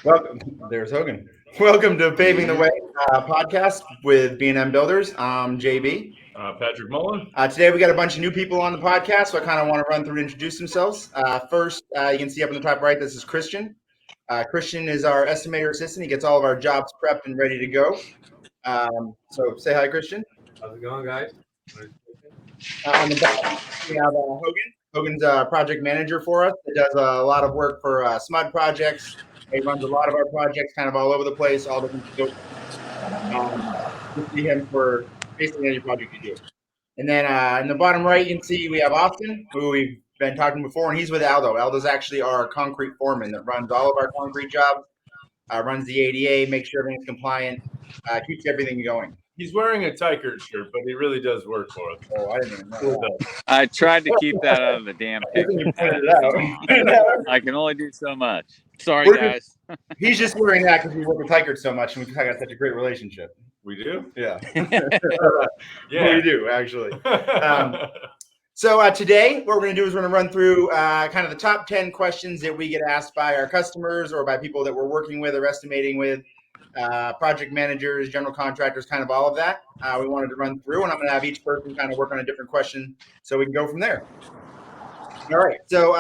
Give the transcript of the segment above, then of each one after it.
Welcome. There's Hogan. Welcome to Paving the Way podcast with B&M Builders. I'm JB. Patrick Mullen. Today we got a bunch of new people on the podcast, so I kind of want to run through and introduce themselves. First, you can see up in the top right, this is Christian. Christian is our estimator assistant. He gets all of our jobs prepped and ready to go. So say hi, Christian. How's it going, guys? On the back, we have Hogan. Hogan's a project manager for us. He does a lot of work for SMUD projects. He runs a lot of our projects kind of all over the place, all different scopes. You see him for basically any project you do. And then in the bottom right, you can see we have Austin, who we've been talking before, and he's with Aldo. Aldo's actually our concrete foreman that runs all of our concrete jobs, runs the ADA, makes sure everything's compliant, keeps everything going. He's wearing a Tykert shirt, but he really does work for us. Oh, I didn't even know that. I tried to keep that out of the damn picture. I can only do so much. Sorry, guys. He's just wearing that because we work with Tykert so much, and we've got such a great relationship. We do? Yeah. Yeah. We do, actually. So today, what we're going to do is we're going to run through kind of the top 10 questions that we get asked by our customers or by people that we're working with or estimating with, project managers, general contractors, kind of all of that. We wanted to run through, and I'm going to have each person kind of work on a different question so we can go from there. All right. So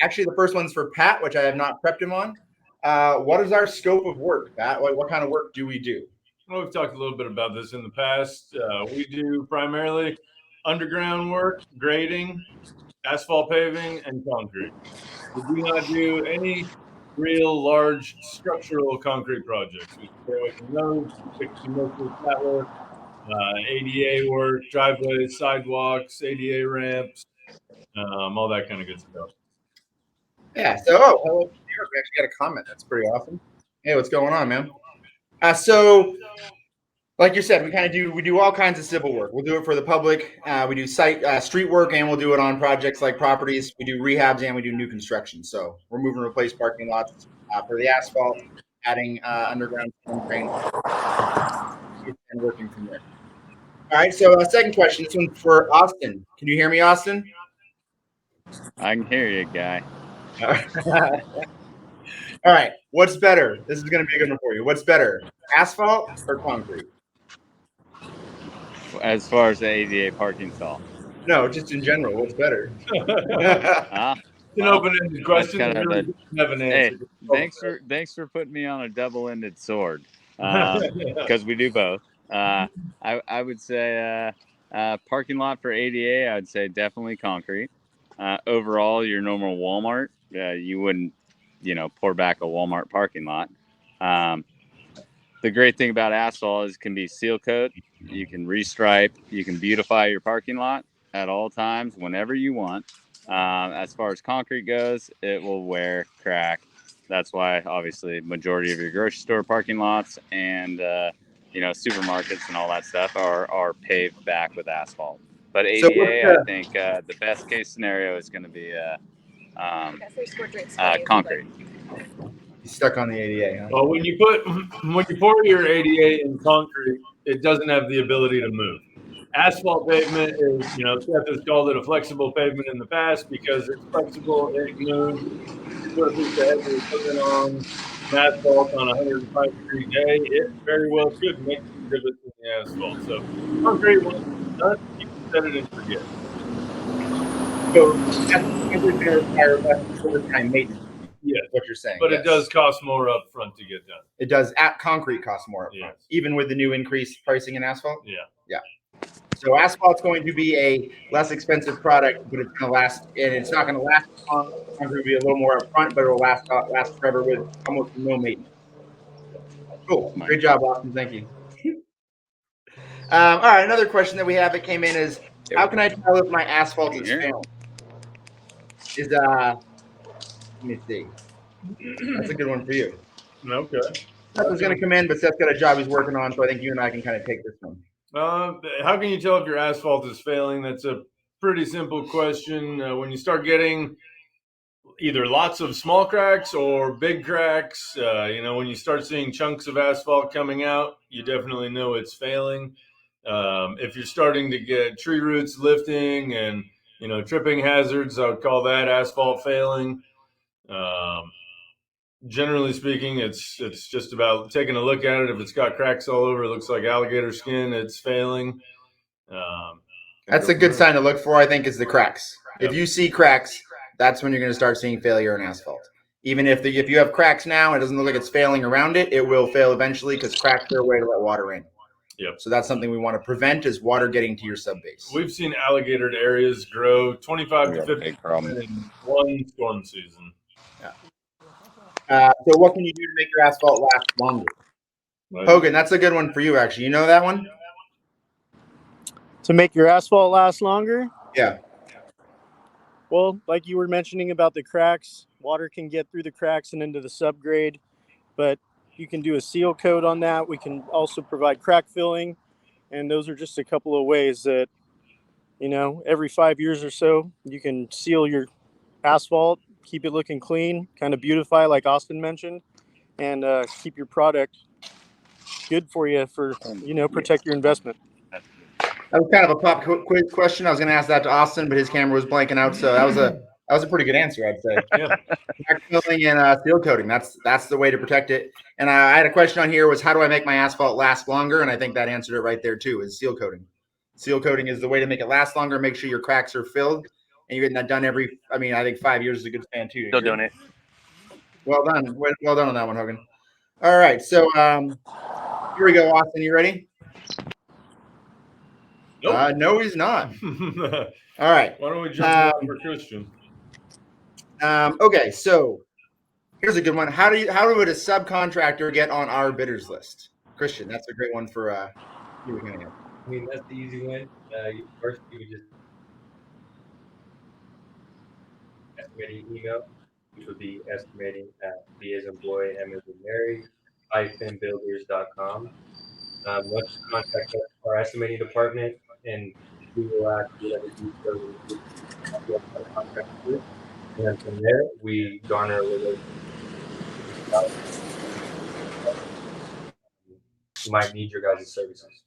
actually, the first one's for Pat, which I have not prepped him on. What is our scope of work, Pat? What kind of work do we do? Well, we've talked a little bit about this in the past. We do primarily underground work, grading, asphalt paving, and concrete. We do not do any real large structural concrete projects. We stay away from those, fix mostly flat work, ADA work, driveways, sidewalks, ADA ramps, all that kind of good stuff. Yeah. So, hello, New York. We actually got a comment. That's pretty awesome. Hey, what's going on, man? So, like you said, we do all kinds of civil work. We'll do it for the public. We do street work, and we'll do it on projects like properties. We do rehabs, and we do new construction. So we're moving and replace parking lots for the asphalt, adding underground drain, and working from there. All right. So, second question. This one's for Austin. Can you hear me, Austin? I can hear you, guy. All right. What's better? This is going to be a good one for you. What's better, asphalt or concrete? As far as the ADA parking stall. No, just in general. What's better? It's an open-ended question. Kind of really have an answer. Hey, thanks for putting me on a double-ended sword, because we do both. I would say parking lot for ADA. I would say definitely concrete. Overall, your normal Walmart, you wouldn't, pour back a Walmart parking lot. The great thing about asphalt is it can be seal coat. You can restripe. You can beautify your parking lot at all times, whenever you want. As far as concrete goes, it will wear, crack. That's why, obviously, majority of your grocery store parking lots and supermarkets and all that stuff are paved back with asphalt. But ADA, I think the best case scenario is going to be concrete. He's stuck on the ADA. Huh? Well, when you pour your ADA in concrete, it doesn't have the ability to move. Asphalt pavement is, Seth has called it a flexible pavement in the past because it's flexible, it can move. You put a piece of heavy equipment on asphalt on a 105-degree day, it very well could make some divots in the asphalt. So concrete, once it's done, you can set it and forget. So that's going to require less overtime maintenance. Yeah, what you're saying. But yes. It does cost more up front to get done. It does. Concrete costs more up front, even with the new increased pricing in asphalt. Yeah. So asphalt's going to be a less expensive product, but it's going to last, and it's not going to last long. Concrete will be a little more up front, but it will last forever with almost no maintenance. Cool. Great job, Austin. Thank you. All right. Another question that we have that came in is, how can I tell if my asphalt is failing? Let me see. That's a good one for you. Okay. Seth was going to come in, but Seth's got a job he's working on, so I think you and I can kind of take this one. How can you tell if your asphalt is failing? That's a pretty simple question. When you start getting either lots of small cracks or big cracks, when you start seeing chunks of asphalt coming out, you definitely know it's failing. If you're starting to get tree roots lifting and, tripping hazards, I would call that asphalt failing. generally speaking, it's just about taking a look at it. If it's got cracks all over, it looks like alligator skin, it's failing. That's a good sign to look for, I think, is the cracks. Yep. If you see cracks, that's when you're going to start seeing failure in asphalt. Even if you have cracks now and it doesn't look like it's failing around it, it will fail eventually because cracks are a way to let water in. Yep. So that's something we want to prevent is water getting to your sub base. We've seen alligator areas grow 25 to 50 problem in one storm season. So what can you do to make your asphalt last longer? Right? Hogan, that's a good one for you, actually. You know that one? To make your asphalt last longer? Yeah. Well, like you were mentioning about the cracks, water can get through the cracks and into the subgrade, but you can do a seal coat on that. We can also provide crack filling, and those are just a couple of ways that, every 5 years or so, you can seal your asphalt, keep it looking clean, kind of beautify like Austin mentioned, and keep your product good for you for, protect your investment. That was kind of a pop quiz question. I was going to ask that to Austin, but his camera was blanking out. So that was a pretty good answer, I'd say. Yeah. Crack filling and seal coating. That's the way to protect it. And I had a question on here was how do I make my asphalt last longer? And I think that answered it right there too. Is seal coating. Seal coating is the way to make it last longer. Make sure your cracks are filled, and you're getting that done I think 5 years is a good span too. Still doing it. Well done. Well done on that one, Hogan. All right. So here we go, Austin. You ready? Nope. No, he's not. All right. Why don't we jump over Christian? Okay, so here's a good one. How would a subcontractor get on our bidders list? Christian, that's a great one for you. I mean, that's the easy one. First, you would just estimating email, which would be estimating at B as in boy, M as in Mary, -builders.com. Once you contact our estimating department, and we will ask whatever details you contract with, and then from there we garner a relationship. You might need your guys' services.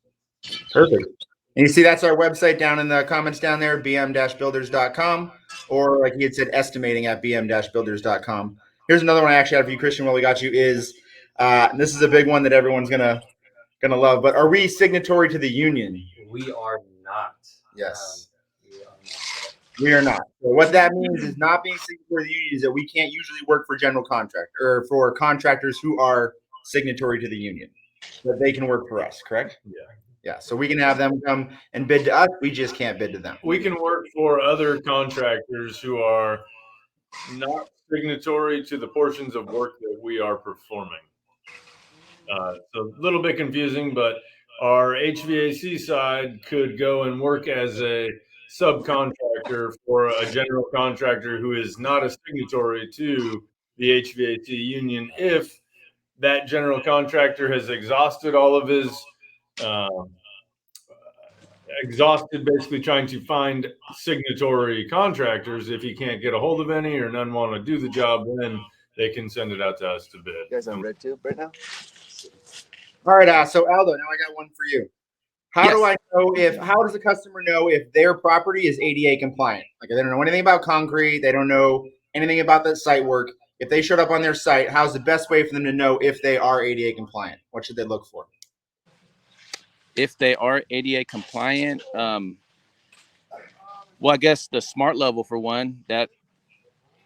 Perfect. And you see that's our website down in the comments down there, bm-builders.com, or like he had said, estimating at bm-builders.com. Here's another one I actually have for you, Christian, while we got you is, this is a big one that everyone's gonna love, but are we signatory to the union? We are not. Yes. We are not. So what that means is not being signatory to the union is that we can't usually work for general contractor or for contractors who are signatory to the union, but they can work for us, correct? Yeah. Yeah. So we can have them come and bid to us. We just can't bid to them. We can work for other contractors who are not signatory to the portions of work that we are performing. So a little bit confusing, but our HVAC side could go and work as a subcontractor for a general contractor who is not a signatory to the HVAC union if that general contractor has exhausted all of his exhausted basically trying to find signatory contractors. If he can't get a hold of any or none want to do the job, then they can send it out to us to bid. You guys on red tube right now? All right. So Aldo, now I got one for you. How Yes. do I know how does the customer know if their property is ADA compliant? Like they don't know anything about concrete. They don't know anything about the site work. If they showed up on their site, how's the best way for them to know if they are ADA compliant? What should they look for? If they are ADA compliant, well, I guess the smart level for one, that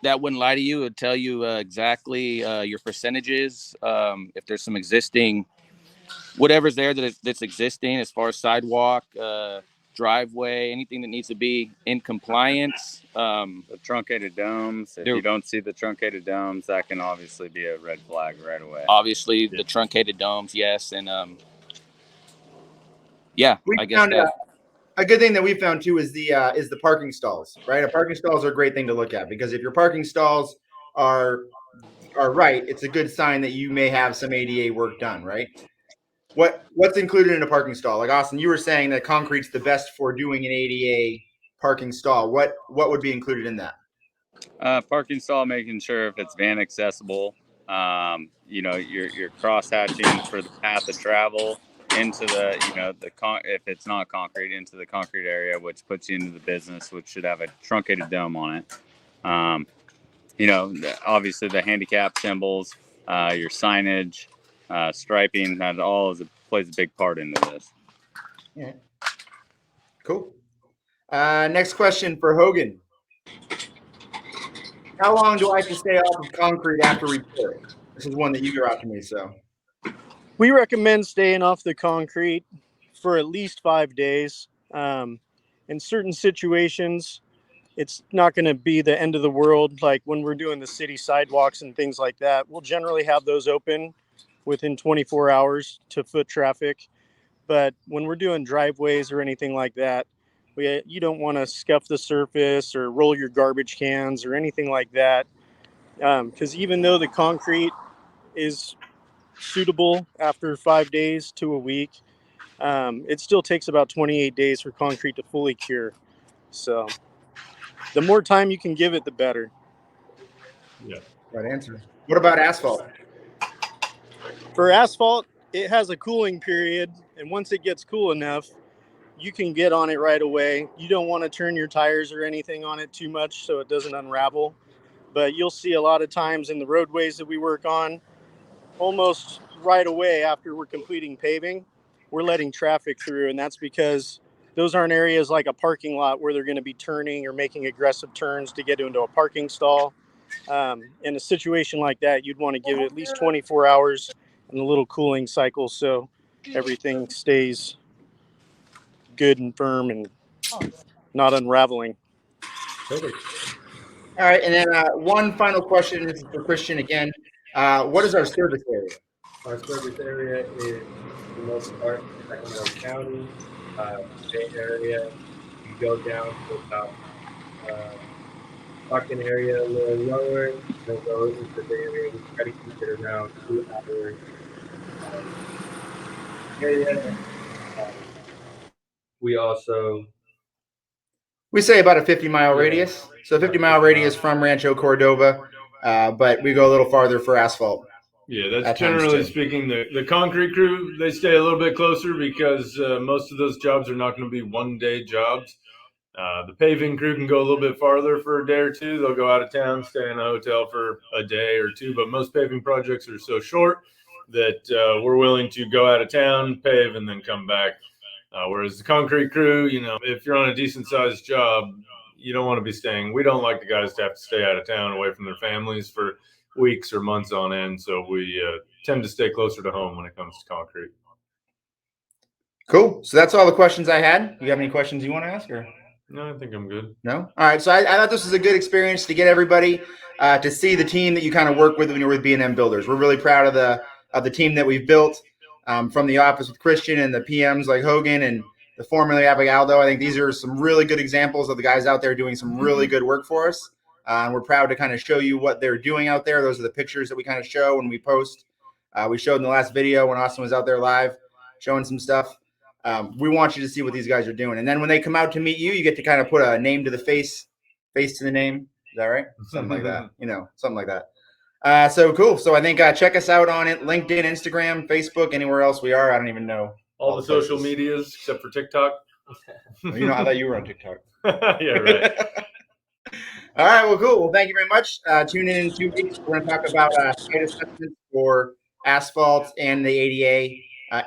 wouldn't lie to you. It would tell you exactly your percentages. If there's some existing, whatever's there that's existing as far as sidewalk, driveway, anything that needs to be in compliance. The truncated domes. If you don't see the truncated domes, that can obviously be a red flag right away. Obviously, the truncated domes, yes, and yeah, We I guess found that. a good thing that we found too is the parking stalls, right? A parking stalls are a great thing to look at because if your parking stalls are right, it's a good sign that you may have some ADA work done, right? What's included in a parking stall? Like Austin, you were saying that concrete's the best for doing an ADA parking stall. What would be included in that? Parking stall, making sure if it's van accessible, you're cross hatching for the path of travel into the, if it's not concrete, into the concrete area, which puts you into the business, which should have a truncated dome on it. obviously the handicap symbols, your signage, striping, that all plays a big part into this. Yeah. Cool. Next question for Hogan. How long do I have to stay off of concrete after repair? This is one that you threw out to me, so. We recommend staying off the concrete for at least 5 days. In certain situations, it's not going to be the end of the world. Like when we're doing the city sidewalks and things like that, we'll generally have those open within 24 hours to foot traffic. But when we're doing driveways or anything like that, you don't want to scuff the surface or roll your garbage cans or anything like that. Because even though the concrete is suitable after 5 days to a week, it still takes about 28 days for concrete to fully cure. So the more time you can give it, the better. Yeah. Right answer. What about asphalt? For asphalt, it has a cooling period, and once it gets cool enough, you can get on it right away. You don't want to turn your tires or anything on it too much so it doesn't unravel. But you'll see a lot of times in the roadways that we work on, almost right away after we're completing paving, we're letting traffic through, and that's because those aren't areas like a parking lot where they're going to be turning or making aggressive turns to get into a parking stall. In a situation like that, you'd want to give it at least 24 hours and a little cooling cycle so everything stays good and firm and not unraveling. Perfect. All right, and then one final question. This is for Christian again. What is our service area? Our service area is, for the most part, Sacramento County, Bay Area. You go down to about Stockton area, a little lower, then go into the Bay Area. We try to keep it around 2 hours area. We also We say about a 50-mile radius. So 50-mile radius from Rancho Cordova, but we go a little farther for asphalt. Yeah, that's At times generally too. speaking. The concrete crew, they stay a little bit closer because most of those jobs are not going to be one-day jobs. The paving crew can go a little bit farther for a day or two. They'll go out of town, stay in a hotel for a day or two. But most paving projects are so short that we're willing to go out of town, pave, and then come back. Whereas the concrete crew, if you're on a decent-sized job, you don't want to be staying. We don't like the guys to have to stay out of town away from their families for weeks or months on end. So we tend to stay closer to home when it comes to concrete. Cool. So that's all the questions I had. You have any questions you want to ask? Or No, I think I'm good. no? All right. So I thought this was a good experience to get everybody to see the team that you kind of work with when you're with B&M Builders. We're really proud of the team that we've built from the office with Christian and the PMs like Hogan and the foreman we have like Aldo. I think these are some really good examples of the guys out there doing some really good work for us. We're proud to kind of show you what they're doing out there. Those are the pictures that we kind of show when we post. We showed in the last video when Austin was out there live showing some stuff. We want you to see what these guys are doing. And then when they come out to meet you, you get to kind of put a name to the face to the name. Is that right? Something like that. Something like that. So cool. So I think check us out on it. LinkedIn, Instagram, Facebook, anywhere else we are. I don't even know. All the social medias except for TikTok. I thought you were on TikTok. Yeah, right. All right. Well, cool. Well, thank you very much. Tune in 2 weeks. We're going to talk about site assessments for asphalt and the ADA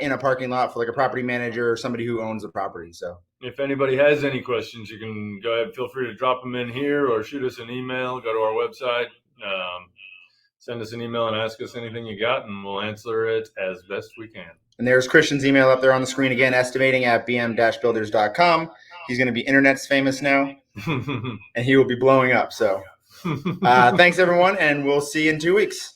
in a parking lot for like a property manager or somebody who owns the property. So if anybody has any questions, you can go ahead. Feel free to drop them in here or shoot us an email. Go to our website. Send us an email and ask us anything you got, and we'll answer it as best we can. And there's Christian's email up there on the screen again, estimating@bm-builders.com. He's going to be internet's famous now, and he will be blowing up. So thanks, everyone, and we'll see you in 2 weeks.